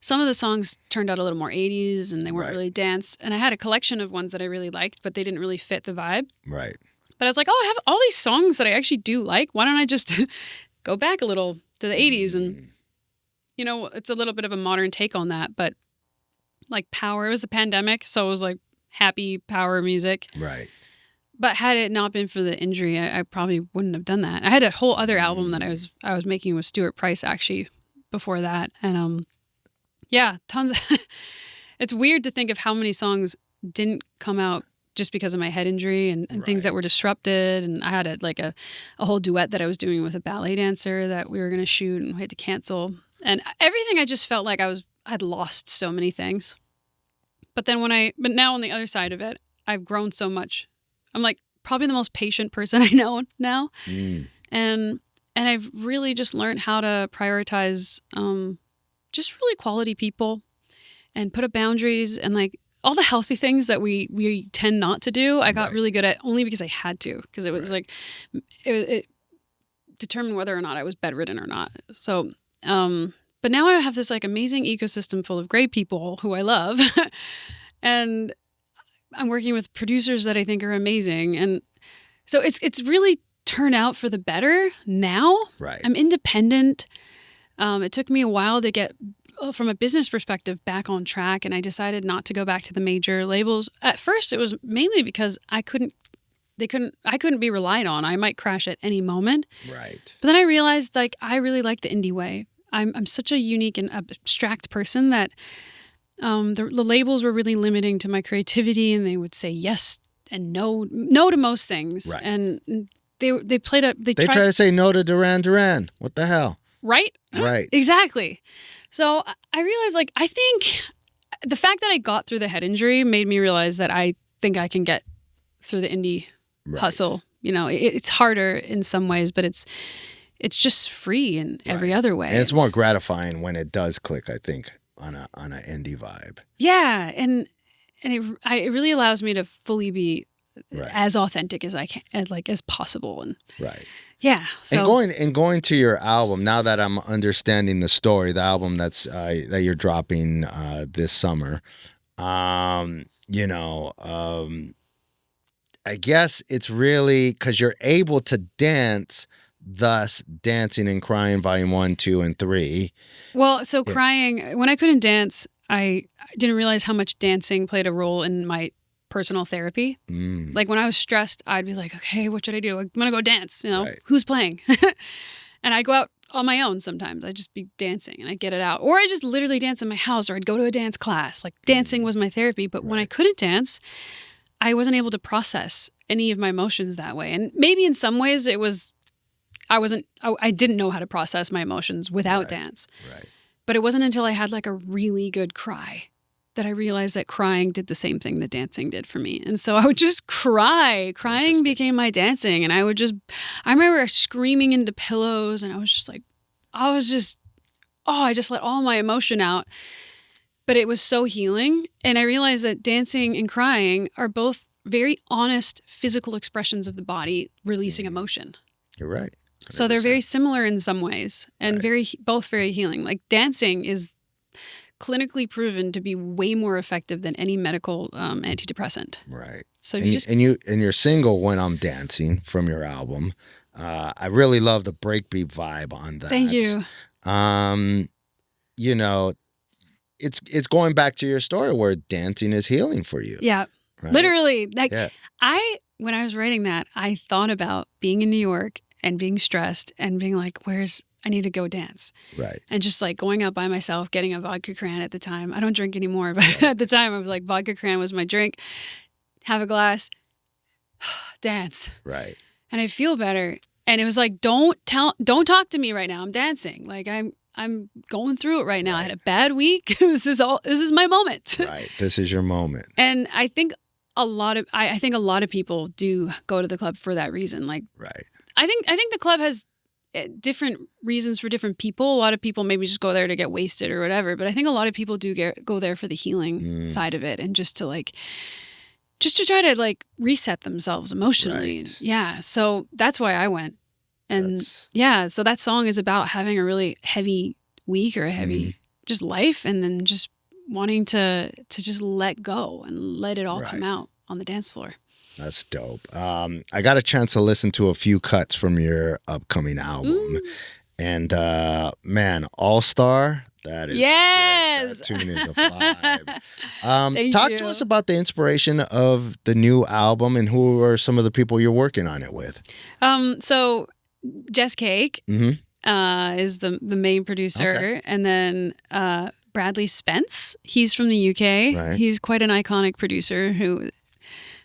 some of the songs turned out a little more 80s and they weren't really dance. And I had a collection of ones that I really liked, but they didn't really fit the vibe. Right. But I was like, oh, I have all these songs that I actually do like. Why don't I just go back a little to the 80s? And, you know, it's a little bit of a modern take on that. But like Power, it was the pandemic. So it was like happy power music. Right. But had it not been for the injury, I probably wouldn't have done that. I had a whole other album that I was making with Stuart Price actually before that. And yeah, tons of it's weird to think of how many songs didn't come out just because of my head injury and things that were disrupted. And I had a whole duet that I was doing with a ballet dancer that we were going to shoot and we had to cancel. And everything, I just felt like I'd lost so many things. But then but now on the other side of it, I've grown so much. I'm like probably the most patient person I know now. And I've really just learned how to prioritize just really quality people and put up boundaries and like all the healthy things that we tend not to do. I got really good at only because I had to, because it was like it determined whether or not I was bedridden or not. So but now I have this like amazing ecosystem full of great people who I love. And I'm working with producers that I think are amazing. And so it's really turned out for the better now. Right. I'm independent. It took me a while to get, from a business perspective, back on track. And I decided not to go back to the major labels. At first, it was mainly because I couldn't be relied on. I might crash at any moment. Right. But then I realized like I really like the indie way. I'm such a unique and abstract person that the labels were really limiting to my creativity, and they would say yes and no to most things. Right. And they played up. They try to say no to Duran Duran. What the hell? Right. Right. Exactly. So I realized, like, I think the fact that I got through the head injury made me realize that I think I can get through the indie hustle. You know, it's harder in some ways, but it's just free in every other way. And it's more gratifying when it does click, I think, on a indie vibe. Yeah, and it really allows me to fully be as authentic as I can, as possible. And yeah. So and going to your album, now that I'm understanding the story, the album that you're dropping this summer, you know, I guess it's really because you're able to dance. Thus, Dancing and Crying, Volume 1, 2, and 3. Well, so Crying, when I couldn't dance, I didn't realize how much dancing played a role in my personal therapy. Like when I was stressed, I'd be like, okay, what should I do? I'm going to go dance. You know, who's playing? And I'd go out on my own sometimes. I'd just be dancing and I'd get it out. Or I just literally dance in my house, or I'd go to a dance class. Like dancing was my therapy. But when I couldn't dance, I wasn't able to process any of my emotions that way. And maybe in some ways it was... I didn't know how to process my emotions without dance. Right. But it wasn't until I had like a really good cry that I realized that crying did the same thing that dancing did for me. And so I would just cry. Crying became my dancing. And I remember screaming into pillows, and I just let all my emotion out. But it was so healing. And I realized that dancing and crying are both very honest physical expressions of the body releasing emotion. You're right. 100%. So they're very similar in some ways, and both very healing. Like dancing is clinically proven to be way more effective than any medical antidepressant. Right. So and your single "When I'm Dancing" from your album, I really love the breakbeat vibe on that. Thank you. You know, it's going back to your story where dancing is healing for you. Yeah. Right? Literally, like when I was writing that, I thought about being in New York and being stressed and being like, I need to go dance. Right. And just like going out by myself, getting a vodka cran at the time. I don't drink anymore, but at the time I was like, vodka cran was my drink. Have a glass, dance. Right. And I feel better. And it was like, don't talk to me right now. I'm dancing. Like I'm going through it right now. I had a bad week. This is my moment. Right. This is your moment. And I think a lot of people do go to the club for that reason. Like, right. I think the club has different reasons for different people. A lot of people maybe just go there to get wasted or whatever, but I think a lot of people do go there for the healing side of it, and just to try to like reset themselves emotionally. Right. Yeah. So that's why I went. And so that song is about having a really heavy week or a heavy just life, and then just wanting to just let go and let it all come out on the dance floor. That's dope. I got a chance to listen to a few cuts from your upcoming album. And man, All Star, that is sick. That tune is a vibe. Talk to us about the inspiration of the new album, and who are some of the people you're working on it with. So Jess Cake is the main producer, and then Bradley Spence. He's from the UK. Right. He's quite an iconic producer who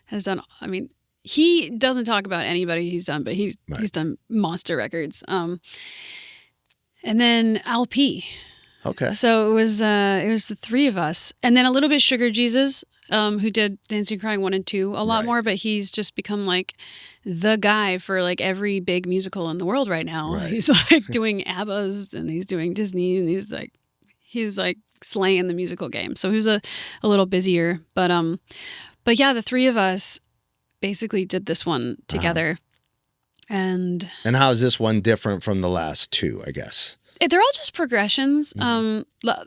has done. I mean, he doesn't talk about anybody he's done, but he's done monster records. And then LP. Okay. So it was the three of us, and then a little bit Sugar Jesus, who did Dancing Crying 1 and 2 a lot more, but he's just become like the guy for like every big musical in the world right now. Right. He's like doing ABBAs, and he's doing Disney, and he's like slaying the musical game. So he was a little busier, but yeah, the three of us basically did this one together. And how is this one different from the last two, I guess? They're all just progressions. The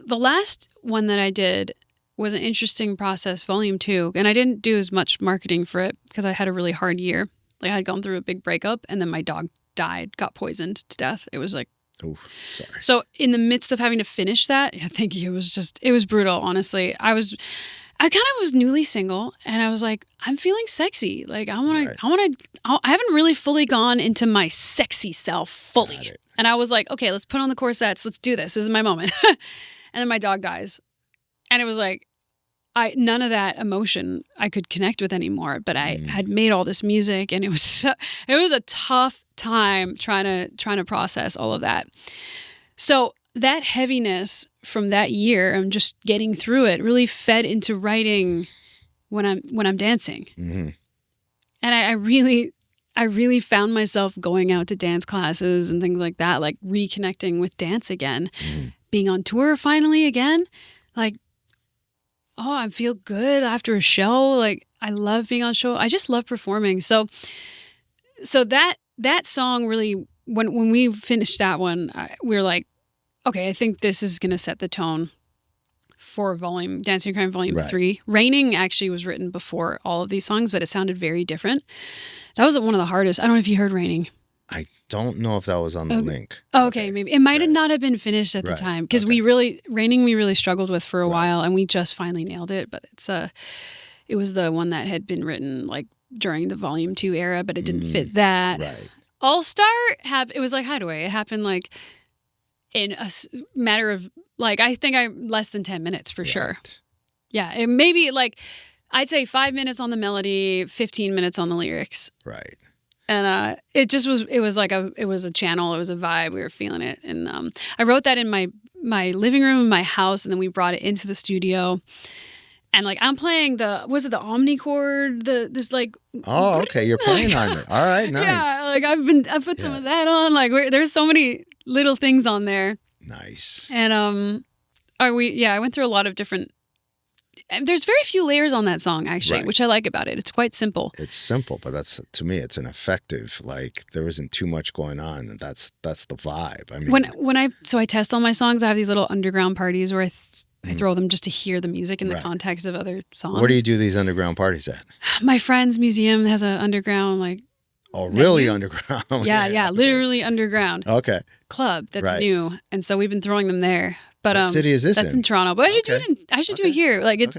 last one that I did was an interesting process, volume 2, and I didn't do as much marketing for it because I had a really hard year. Like I had gone through a big breakup, and then my dog got poisoned to death. It was like, oh, sorry. So in the midst of having to finish that, I think it was brutal. Honestly, I kind of was newly single, and I was like, I'm feeling sexy. Like I haven't really fully gone into my sexy self fully. And I was like, okay, let's put on the corsets. Let's do this. This is my moment. And then my dog dies. And it was like, none of that emotion I could connect with anymore, but I had made all this music, and it was a tough time trying to process all of that. So that heaviness from that year, I'm just getting through it, really fed into writing when I'm dancing. Mm-hmm. And I really found myself going out to dance classes and things like that, like reconnecting with dance again, being on tour finally again. Like, oh, I feel good after a show. Like I love being on show. I just love performing. So that song really, when we finished that one, we were like, okay, I think this is going to set the tone for Dancing Crying Volume 3. Raining actually was written before all of these songs, but it sounded very different. That was one of the hardest. I don't know if you heard Raining. I don't know if that was on the link. Okay, maybe. It might not have been finished at the time, because Raining we really struggled with for a while, and we just finally nailed it. But it was the one that had been written like during the Volume 2 era, but it didn't fit that. Right. All Star, it was like Hideaway. It happened like in a matter of like, I think less than 10 minutes for sure. Yeah, it maybe like, I'd say 5 minutes on the melody, 15 minutes on the lyrics. Right. And it was a channel, it was a vibe, we were feeling it. And I wrote that in my living room in my house, and then we brought it into the studio. And like I'm playing the omnichord, this like. Oh, okay, you're playing on it. All right, nice. Yeah, like I put some of that on. Like there's so many little things on there. Nice. And I went through a lot of different. There's very few layers on that song, actually, which I like about it. It's quite simple. It's simple, but to me, it's an effective. Like there isn't too much going on, and that's the vibe. I mean, I test all my songs. I have these little underground parties where I throw them just to hear the music in the context of other songs. Where do you do these underground parties at? My friend's museum has an underground like. Oh, really underground? Yeah, literally underground. Okay. Club that's new, and so we've been throwing them there. But what city is this that's in Toronto. But I should do it. I should do it here. Like it's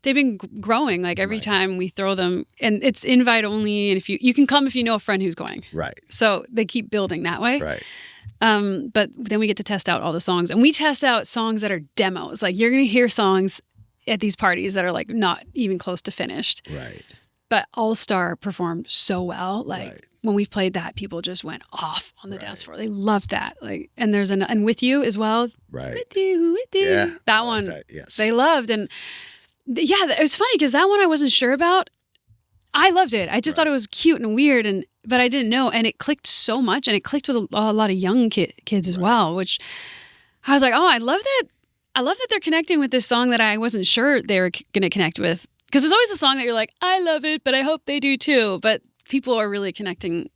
they've been growing. Like every time we throw them, and it's invite only. And if you can come if you know a friend who's going. Right. So they keep building that way. Right. But then we get to test out all the songs, and we test out songs that are demos. Like you're gonna hear songs at these parties that are like not even close to finished. Right. But All Star performed so well. Like when we played that, people just went off on the dance floor. They loved that. Like, and there's and With You as well. Right. With you. Yeah, that one. Yes. They loved. And it was funny because that one I wasn't sure about. I loved it. I just thought it was cute and weird, but I didn't know. And it clicked so much, and it clicked with a lot of young kids as well, which I was like, oh, I love that. I love that they're connecting with this song that I wasn't sure they were going to connect with. Because there's always a song that you're like, I love it, but I hope they do too. But people are really connecting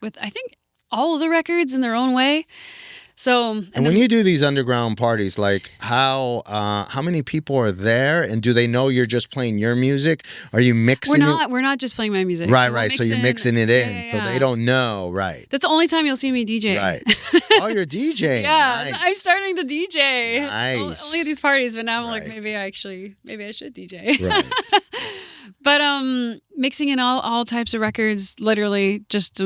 with, I think, all of the records in their own way. So, and when you do these underground parties, like how many people are there, and do they know you're just playing your music? Are you mixing? We're not just playing my music. Right. So you're mixing it in, so they don't know. Right. That's the only time you'll see me DJ. Right. Oh, you're DJing. Yeah, nice. I'm starting to DJ. Nice. Only at these parties, but now I'm like, maybe I should DJ. Right. But mixing in all types of records, literally just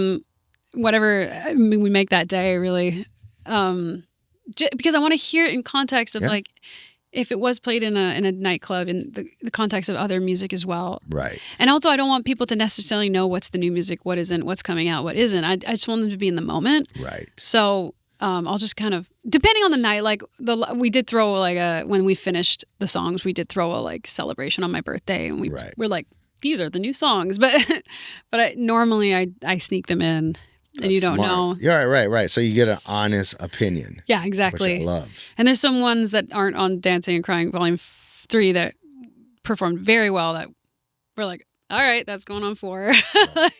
whatever we make that day, really. Because I want to hear it in context of like if it was played in a nightclub, in the context of other music as well. Right. And also I don't want people to necessarily know what's the new music, what isn't, what's coming out, what isn't. I just want them to be in the moment. Right. So I'll just kind of, depending on the night, like we did throw like when we finished the songs, we did throw a like celebration on my birthday, and we're like, these are the new songs, but normally I sneak them in. And you don't know. Yeah, right. So you get an honest opinion. Yeah, exactly. Which I love. And there's some ones that aren't on Dancing and Crying Volume 3 that performed very well that we're like, all right, that's going on 4. Nice.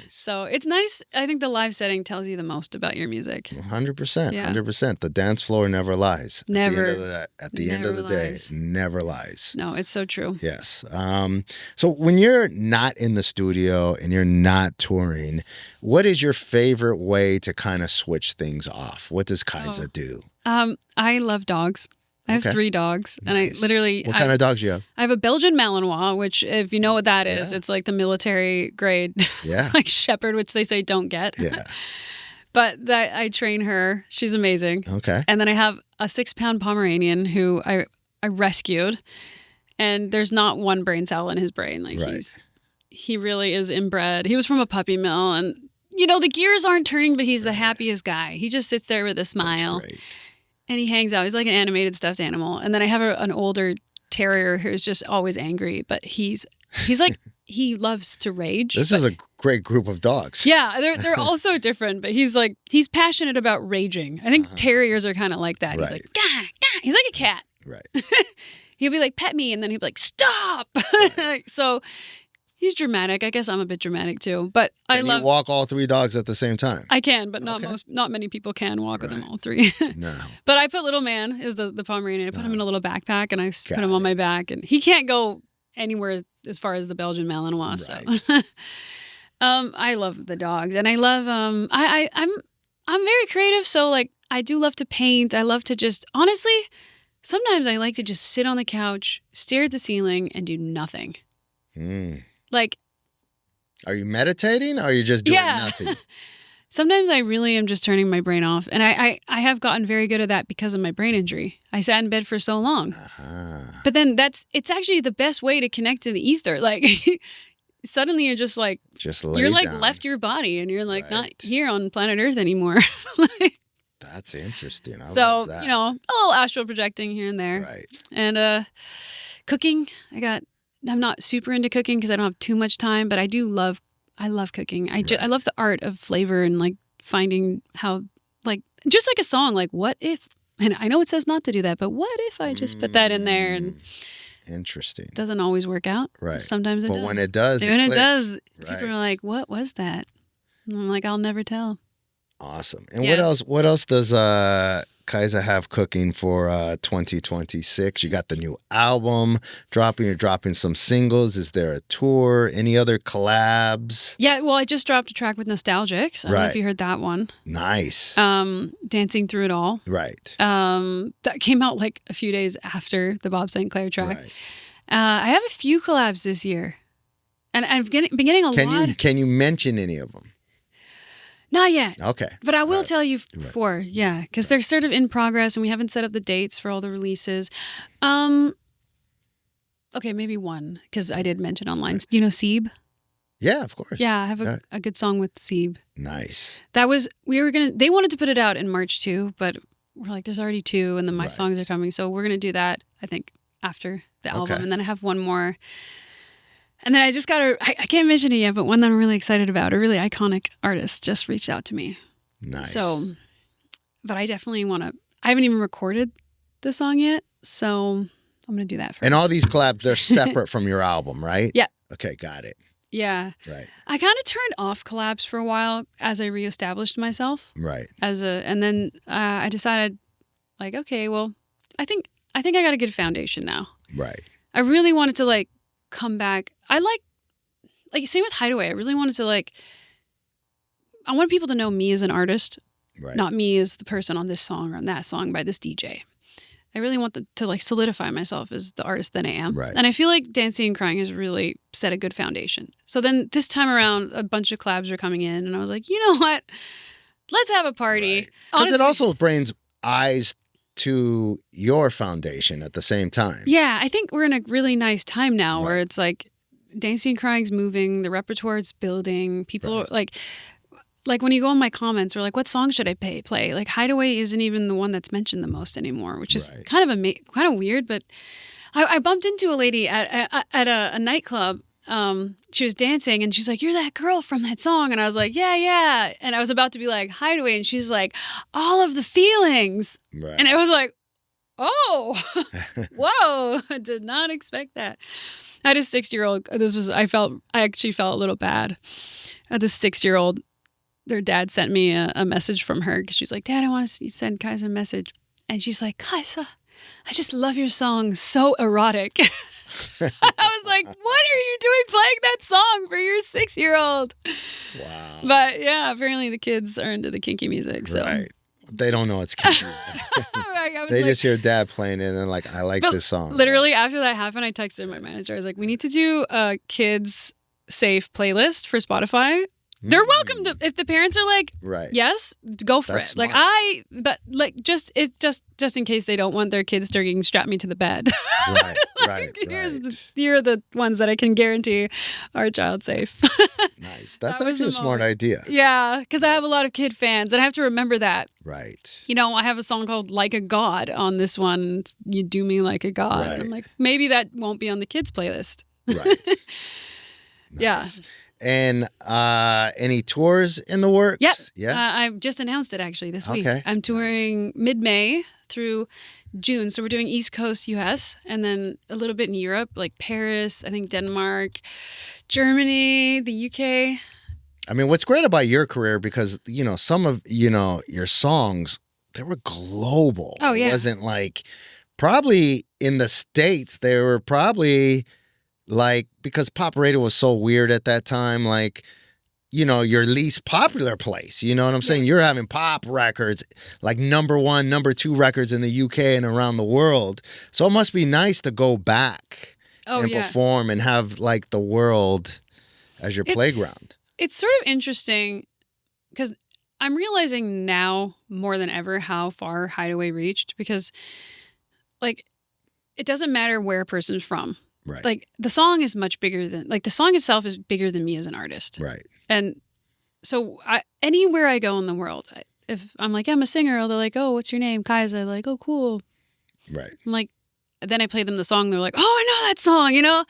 So it's nice. I think the live setting tells you the most about your music. 100%. Yeah. 100%. The dance floor never lies. Never. At the end of the day, it never lies. No, it's so true. Yes. So when you're not in the studio and you're not touring, what is your favorite way to kind of switch things off? What does Kiesza do? I love dogs. I have 3 dogs, and I literally... What kind of dogs do you have? I have a Belgian Malinois, which, if you know what that is, it's like the military grade, like shepherd, which they say don't get. Yeah. But that I train her. She's amazing. Okay. And then I have a 6-pound Pomeranian who I rescued, and there's not one brain cell in his brain. Like he really is inbred. He was from a puppy mill, and the gears aren't turning, but he's the happiest guy. He just sits there with a smile. That's great. And he hangs out. He's like an animated stuffed animal. And then I have an older terrier who's just always angry, but he's like, he loves to rage. This is a great group of dogs. Yeah, they're all so different, but he's passionate about raging. I think terriers are kind of like that. He's like, gah, gah. He's like a cat. Right. He'll be like, pet me, and then he'll be like, stop. So he's dramatic. I guess I'm a bit dramatic too, but Can you walk all 3 dogs at the same time? I can, but not many people can walk with them all 3. No. But I put Little Man is the Pomeranian. I put him in a little backpack, and I put him on my back, and he can't go anywhere as far as the Belgian Malinois. Right. So, I love the dogs, and I love I'm very creative, so like I do love to paint. I love to just honestly, sometimes I like to just sit on the couch, stare at the ceiling, and do nothing. Like, are you meditating, or are you just doing nothing? Sometimes I really am just turning my brain off. And I have gotten very good at that because of my brain injury. I sat in bed for so long. But then it's actually the best way to connect to the ether. Like, suddenly you're just like, you're like down. Left your body, and you're like not here on planet Earth anymore. That's interesting. I love that. A little astral projecting here and there. Right. And cooking, I'm not super into cooking because I don't have too much time, but I love cooking. I love the art of flavor and like finding how, like, just like a song, like what if, and I know it says not to do that, but what if I just put that in there? And interesting. It doesn't always work out. Right. Sometimes it does. But when it does, people are like, what was that? And I'm like, I'll never tell. Awesome. And what else does Kiesza have cooking for 2026? You got the new album dropping. You're dropping some singles. Is there a tour? Any other collabs? Yeah, well, I just dropped a track with Nostalgics. I don't know if you heard that one. Nice. Dancing Through It All. Right. That came out like a few days after the Bob Sinclar track. Right. I have a few collabs this year. And I've been getting a lot. Can you mention any of them? Not yet. Okay. But I will tell you before, because they're sort of in progress and we haven't set up the dates for all the releases. Okay, maybe one, because I did mention online. Do you know Sieb? Yeah, of course. Yeah, I have a good song with Sieb. Nice. They wanted to put it out in March too, but we're like, there's already 2 and then my songs are coming. So we're going to do that, I think, after the album. And then I have one more. And then I just I can't mention it yet, but one that I'm really excited about, a really iconic artist just reached out to me. Nice. So, but I definitely want to, I haven't even recorded the song yet, so I'm going to do that first. And all these collabs, they're separate from your album, right? Yeah. Okay, got it. Yeah. Right. I kind of turned off collabs for a while as I reestablished myself. Right. And then I decided, like, okay, well, I think I got a good foundation now. Right. I really wanted to like come back. I like same with Hideaway. I really wanted to I want people to know me as an artist, not me as the person on this song or on that song by this DJ. I really want to like solidify myself as the artist that I am. Right. And I feel like Dancing and Crying has really set a good foundation. So then this time around, a bunch of collabs are coming in and I was like, you know what? Let's have a party. Because it also brings eyes to your foundation at the same time. Yeah, I think we're in a really nice time now where it's like Dancing and Crying's moving, the repertoire is building. People are like when you go on my comments, we're like, what song should I play? Like Hideaway isn't even the one that's mentioned the most anymore, which is kind of weird. But I bumped into a lady at a nightclub. She was dancing and she's like, you're that girl from that song. And I was like, yeah. And I was about to be like Hideaway. And she's like, All of the Feelings. Right. And I was like, oh, whoa, I did not expect that. I had a 6-year-old. I actually felt a little bad. This 6-year-old, their dad sent me a message from her because she's like, Dad, I want to send Kiesza a message. And she's like, Kiesza, I just love your song. So erotic. I was like, what are you doing playing that song for your 6-year-old? Wow. But yeah, apparently the kids are into the kinky music. So. Right. They don't know it's kinky. They just hear Dad playing it and they're like, I like this song. Literally after that happened, I texted my manager. I was like, we need to do a kids safe playlist for Spotify. They're welcome to, if the parents are like, yes, go for it. Smart. Just in case they don't want their kids starting to strap me to the bed. Right. Here are the ones that I can guarantee are child safe. Nice. That's actually a smart idea. Yeah, because I have a lot of kid fans and I have to remember that. Right. You know, I have a song called Like a God on this one. You do me like a God. Right. I'm like, maybe that won't be on the kids playlist. Right. Yeah. And any tours in the works? Yep. Yeah. I've just announced it actually this week. Okay. I'm touring mid-May through June. So we're doing East Coast US and then a little bit in Europe, like Paris, I think Denmark, Germany, the UK. I mean, what's great about your career, because, you know, some of, you know, your songs, they were global. Oh, yeah. It wasn't like, probably in the States, they were probably like, because pop radio was so weird at that time, like, you know, your least popular place. You know what I'm saying? You're having pop records, like number 1, number 2 records in the UK and around the world. So it must be nice to go back and perform and have like the world as your playground. It's sort of interesting because I'm realizing now more than ever how far Hideaway reached, because like it doesn't matter where a person's from. Right. Like the song is much bigger than, like the song itself is bigger than me as an artist. Right. And so anywhere I go in the world, if I'm like, I'm a singer, they're like, oh, what's your name? Kiesza. They're like, oh, cool. Right. I'm like, then I play them the song. They're like, oh, I know that song, you know?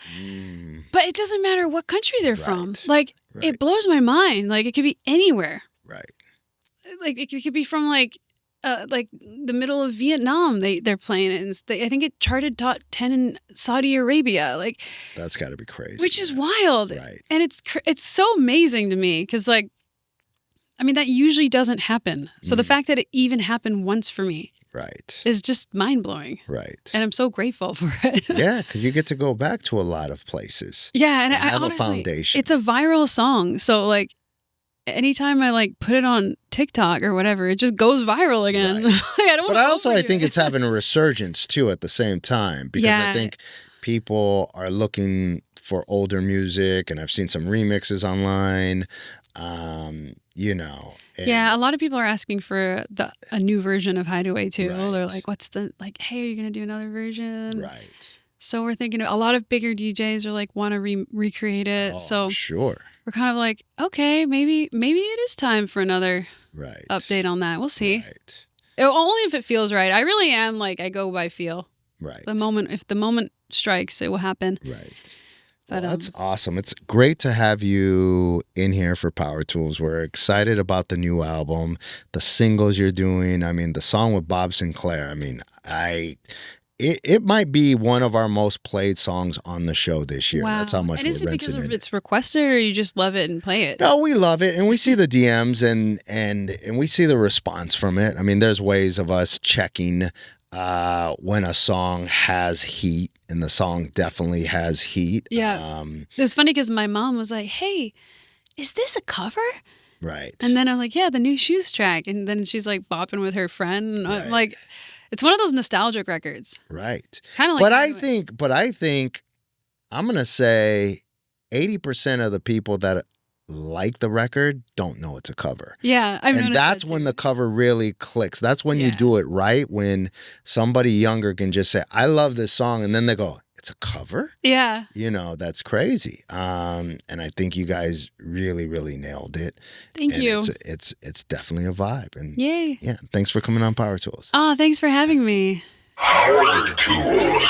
But it doesn't matter what country they're from. Like, it blows my mind. Like, it could be anywhere. Right. Like, it could be from, like the middle of Vietnam. They're playing it. And I think it charted top 10 in Saudi Arabia. Like, that's got to be crazy. Which is wild. Right. And it's so amazing to me because, like, I mean, that usually doesn't happen. So the fact that it even happened once for me. Right. is just mind-blowing. Right. And I'm so grateful for it. Yeah, because you get to go back to a lot of places. Yeah, and I have honestly, a foundation. It's a viral song. So, like, anytime I, like, put it on TikTok or whatever, it just goes viral again. Right. I think it's having a resurgence, too, at the same time. Because I think people are looking for older music, and I've seen some remixes online. You know. Yeah, a lot of people are asking for a new version of Hideaway too. Right. They're like, hey, are you gonna do another version? Right. So we're thinking a lot of bigger DJs are like want to recreate it. Oh, so sure. We're kind of like, okay, maybe it is time for another update on that. We'll see. Right. Only if it feels right. I really am like I go by feel. Right. If the moment strikes, it will happen. Right. But, that's awesome. It's great to have you in here for Powertools. We're excited about the new album, the singles you're doing. I mean, the song with Bob Sinclar. I mean, it might be one of our most played songs on the show this year. Wow. That's how much we're rinsing it. Is it because it's requested, or you just love it and play it? No, we love it, and we see the DMs and we see the response from it. I mean, there's ways of us checking when a song has heat, and the song definitely has heat. Yeah. It's funny because my mom was like, hey, is this a cover? Right. And then I was like, yeah, the new Shoes track. And then she's like bopping with her friend. And I'm like, it's one of those nostalgic records. Right. Kind of like. But I think I'm going to say 80% of the people that like the record don't know it's a cover. Yeah, I've noticed that's that when too. the cover really clicks. That's when you do it right, when somebody younger can just say, I love this song, and then they go, it's a cover? Yeah. You know, that's crazy. And I think you guys really, really nailed it. Thank you. It's definitely a vibe. And yay. Yeah, thanks for coming on Powertools. Oh, thanks for having me. Powertools.